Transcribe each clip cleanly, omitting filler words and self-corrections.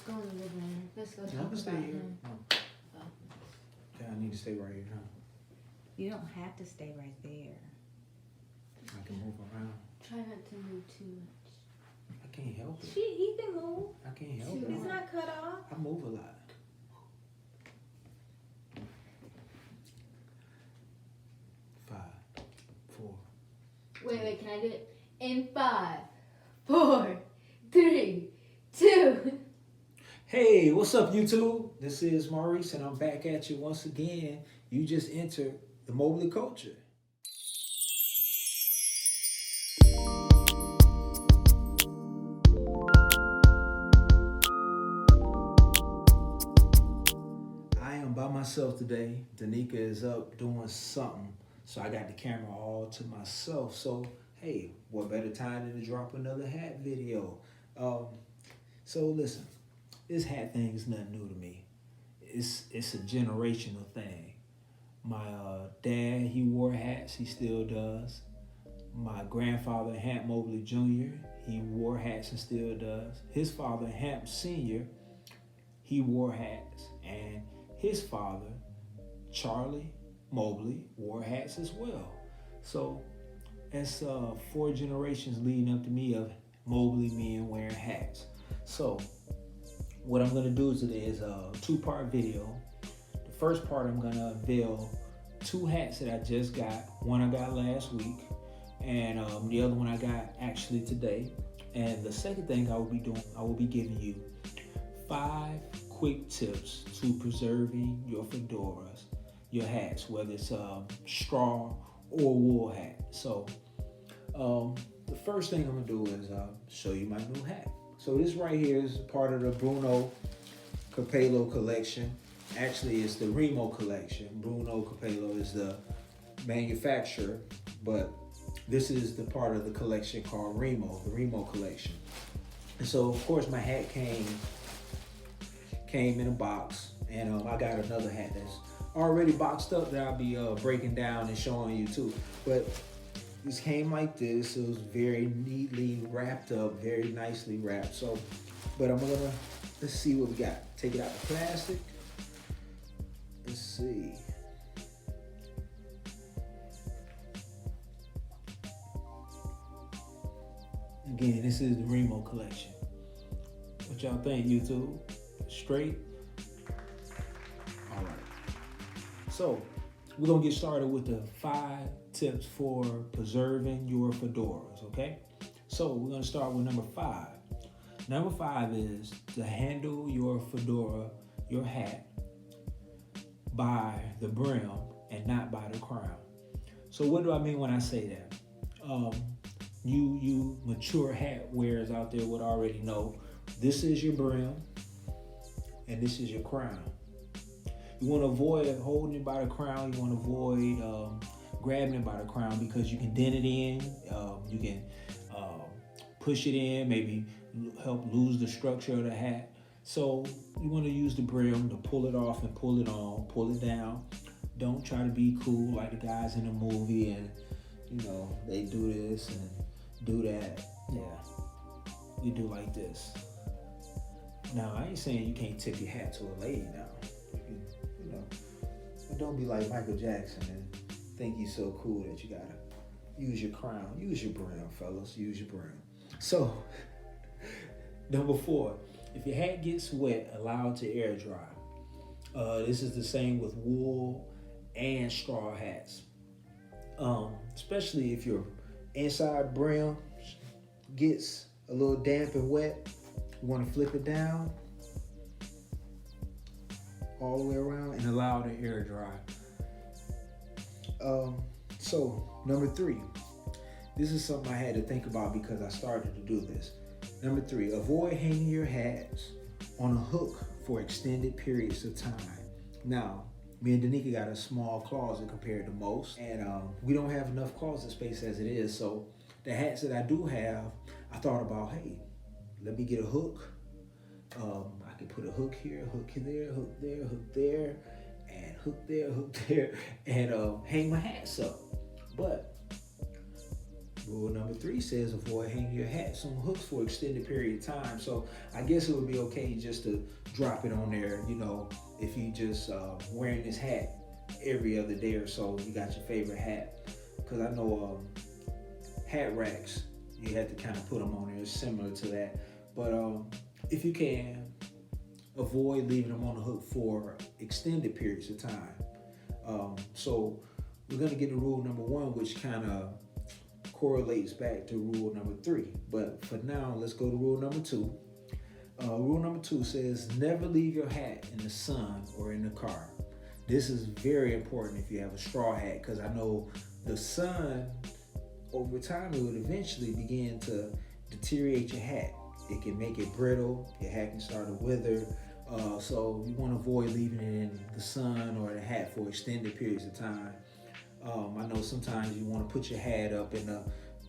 go in the living room. Let's go I'm talk gonna about stay here. him. Oh. Yeah, I need to stay right here, huh? You don't have to stay right there. I can move around. Try not to move too much. I can't help it. He can move. I can't help it. He's not cut off. I move a lot. 5, 4. Wait, can I do it? In 5, 4, 3, 2. Hey, what's up, YouTube? This is Maurice, and I'm back at you once again. You just entered the Mobley Culture. I am by myself today. Danica is up doing something, so I got the camera all to myself. So, hey, what better time than to drop another hat video? So listen. This hat thing is nothing new to me. It's a generational thing. My dad, he wore hats. He still does. My grandfather, Hamp Mobley Jr., he wore hats and still does. His father, Hamp Sr., he wore hats. And his father, Charlie Mobley, wore hats as well. So that's 4 generations leading up to me of Mobley men wearing hats. So what I'm gonna do today is a 2-part video. The first part, I'm gonna unveil 2 hats that I just got. One I got last week, and the other one I got actually today. And the second thing I will be doing, I will be giving you 5 quick tips to preserving your fedoras, your hats, whether it's straw or wool hat. So the first thing I'm gonna do is show you my new hat. So this right here is part of the Bruno Capello collection. Actually, it's the Remo collection. Bruno Capello is the manufacturer, but this is the part of the collection called Remo, the Remo collection. And so, of course, my hat came in a box, and I got another hat that's already boxed up that I'll be breaking down and showing you too. But this came like this. It was very neatly wrapped up, very nicely wrapped. So, but let's see what we got. Take it out the plastic. Let's see. Again, this is the Remo collection. What y'all think, YouTube? Straight? All right. So, we're gonna get started with the 5 tips for preserving your fedoras, okay? So we're gonna start with number 5. Number 5 is to handle your fedora, your hat, by the brim and not by the crown. So what do I mean when I say that? You mature hat wearers out there would already know this is your brim and this is your crown. You want to avoid holding it by the crown. You want to avoid grabbing it by the crown because you can dent it in. You can push it in, maybe help lose the structure of the hat. So you want to use the brim to pull it off and pull it on, pull it down. Don't try to be cool like the guys in the movie and, they do this and do that. Yeah, you do like this. Now, I ain't saying you can't tip your hat to a lady now. But don't be like Michael Jackson and think you're so cool that you gotta use your crown. Use your brim, fellas. Use your brim. So, number 4, if your hat gets wet, allow it to air dry. This is the same with wool and straw hats. Especially if your inside brim gets a little damp and wet, you want to flip it down all the way around and allow it to air dry. So number 3, this is something I had to think about because I started to do this. Number 3, avoid hanging your hats on a hook for extended periods of time. Now, me and Danica got a small closet compared to most, and we don't have enough closet space as it is. So the hats that I do have, I thought about, hey, let me get a hook. I can put a hook here, hook there, hook there, hook there, and hook there, hook there, and hang my hats up. But Rule number 3 says avoid hanging your hats on hooks for extended period of time. So I guess it would be okay just to drop it on there, you know, if you just wearing this hat every other day or so, you got your favorite hat. Because I know hat racks, you have to kind of put them on there. It's similar to that. But if you can, avoid leaving them on the hook for extended periods of time. So we're going to get to rule number 1, which kind of correlates back to rule number 3. But for now, let's go to rule number 2. Rule number 2 says never leave your hat in the sun or in the car. This is very important if you have a straw hat, because I know the sun, over time, it would eventually begin to deteriorate your hat. It can make it brittle, your hat can start to wither. So you want to avoid leaving it in the sun or the hat for extended periods of time. I know sometimes you want to put your hat up in the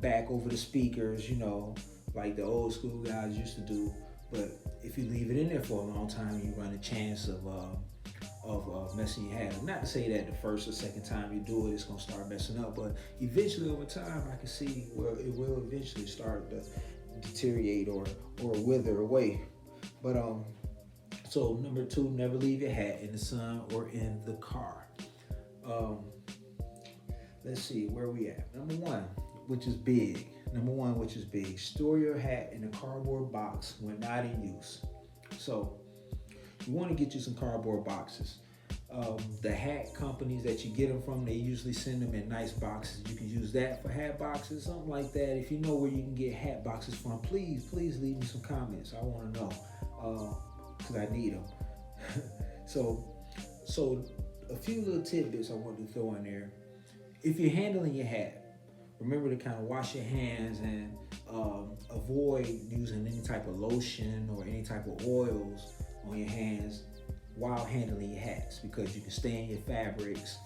back over the speakers, you know, like the old school guys used to do. But if you leave it in there for a long time, you run a chance of messing your hat up. Not to say that the first or second time you do it, it's going to start messing up. But eventually, over time, I can see where it will eventually start to deteriorate or wither away. But so number 2, never leave your hat in the sun or in the car. Let's see where we at. Number 1, which is big. Store your hat in a cardboard box when not in use. So you want to get you some cardboard boxes. The hat companies that you get them from, they usually send them in nice boxes. You can use that for hat boxes, something like that. If you know where you can get hat boxes from, please leave me some comments. I want to know, because I need them. So a few little tidbits I want to throw in there. If you're handling your hat, remember to kind of wash your hands and avoid using any type of lotion or any type of oils on your hands while handling your hats, because you can stain your fabrics,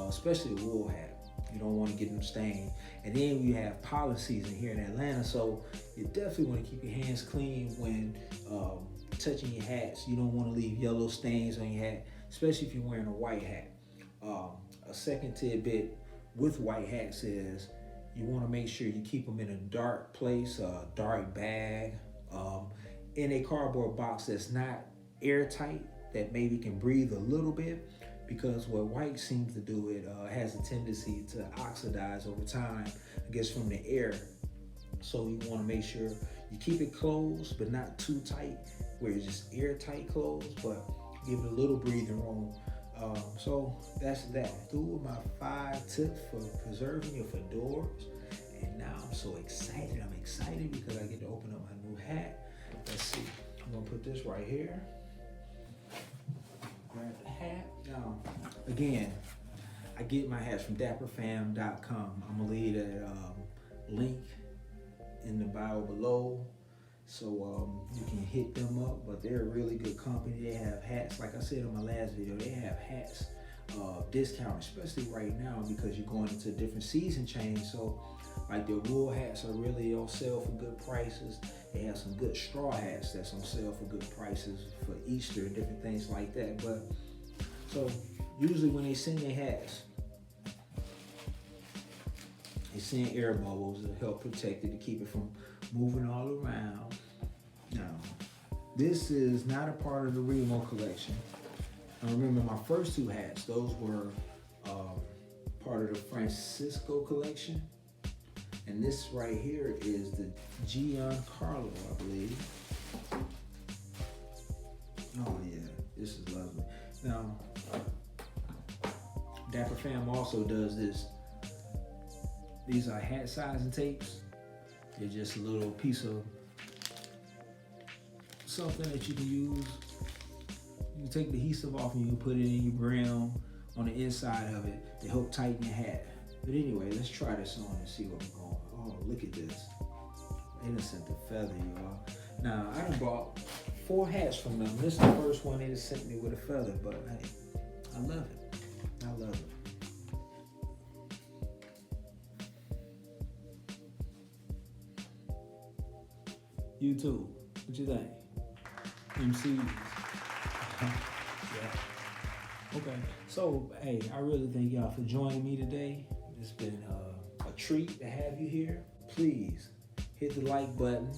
especially a wool hat. You don't want to get them stained. And then you have pollen season here in Atlanta, so you definitely want to keep your hands clean when touching your hats. You don't want to leave yellow stains on your hat, especially if you're wearing a white hat. A second tidbit with white hats is you want to make sure you keep them in a dark place, a dark bag, in a cardboard box that's not airtight, that maybe can breathe a little bit, because what white seems to do, it has a tendency to oxidize over time, I guess, from the air. So you want to make sure you keep it closed, but not too tight, where it's just airtight closed, but give it a little breathing room. So that's that. Those were my 5 tips for preserving your fedoras. And now I'm so excited. I'm excited because I get to open up my new hat. Let's see. I'm gonna put this right here. Grab the hat. Now, again, I get my hats from dapperfam.com. I'm gonna leave that link in the bio below, so you can hit them up. But they're a really good company. They have hats, like I said in my last video, they have hats discount, especially right now because you're going into a different season change. So like their wool hats are really on sale for good prices. They have some good straw hats that's on sale for good prices for Easter and different things like that. But so usually when they send their hats, they send air bubbles to help protect it, to keep it from moving all around. Now, this is not a part of the Remo collection. I remember my first 2 hats, those were part of the Francisco collection. And this right here is the Giancarlo, I believe. Oh yeah, this is lovely. Now, Dapper Fam also does this. These are hat sizing tapes. They're just a little piece of something that you can use. You can take the adhesive off and you can put it in your brim on the inside of it to help tighten your hat. But anyway, let's try this on and see what we're going. Oh, look at this. Innocent the feather, y'all. Now, I done bought 4 hats from them. This is the first one they just sent me with a feather, but hey, I love it. I love it. YouTube, what you think? MCs. Yeah. Okay. So, hey, I really thank y'all for joining me today. It's been a treat to have you here. please hit the like button,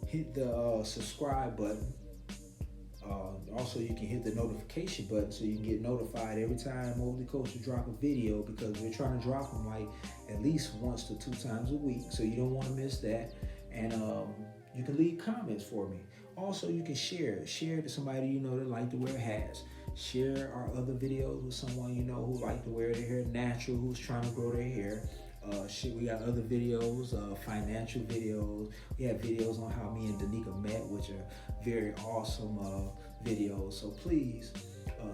hit the subscribe button. Also, you can hit the notification button so you can get notified every time Mobley Culture drop a video, because we're trying to drop them like at least once to 2 times a week, so you don't want to miss that. And you can leave comments for me. Also, you can share to somebody you know that like to wear hats. Share our other videos with someone you know who like to wear their hair natural, who's trying to grow their hair. We got other videos, financial videos. We have videos on how me and Danica met, which are very awesome videos. So please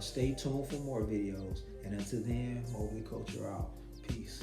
stay tuned for more videos. And until then, Mobley Culture out. Peace.